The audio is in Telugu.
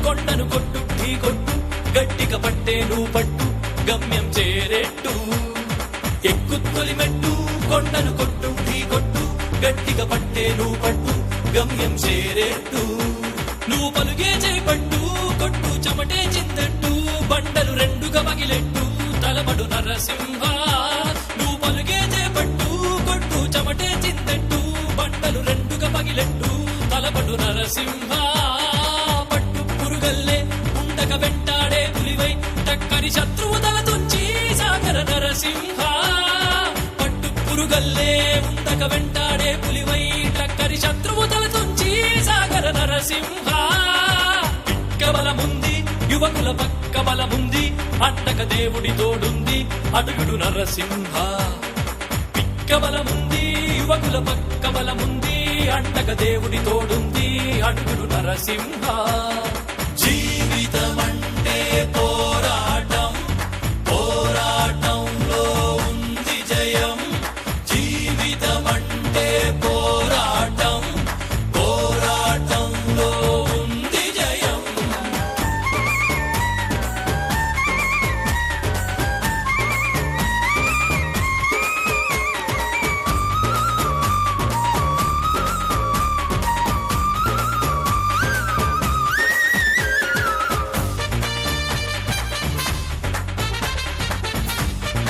కొండను కొట్టు ఢీ కొట్టు గట్టిగా పట్టేను పట్టు గమ్యం చేరేట్టు ఎక్కు తొలిమెట్టు కొండను కొట్టు ఢీ కొట్టు గట్టిగా పట్టేను పట్టు గమ్యం చేరేట్టు నువ్వు పలుగే చేపట్టు కొట్టు చెమటే చిందట్టు బండలు రెండుగా పగిలెట్టు తలబడు నరసింహ నువ్వు పలుగే చేపట్టు కొట్టు చెమటే చిందట్టు బండలు రెండుగా పగిలెట్టు తలబడు నరసింహ పట్టు పురుగల్లే ఉండక వెంటాడే పులివై టక్కరి శత్రువు తల తుంచి సాగర నరసింహ పట్టు పురుగల్లే ఉండక వెంటాడే పులివై టక్కరి శత్రువు తల తుంచి సాగర నరసింహ పిక్క బలముంది యువకుల పక్క బలముంది అండక దేవుడి తోడుంది అడుగుడు నరసింహ పిక్క బలముంది యువకుల పక్క బలముంది అండక దేవుడి తోడుంది అడుగుడు నరసింహ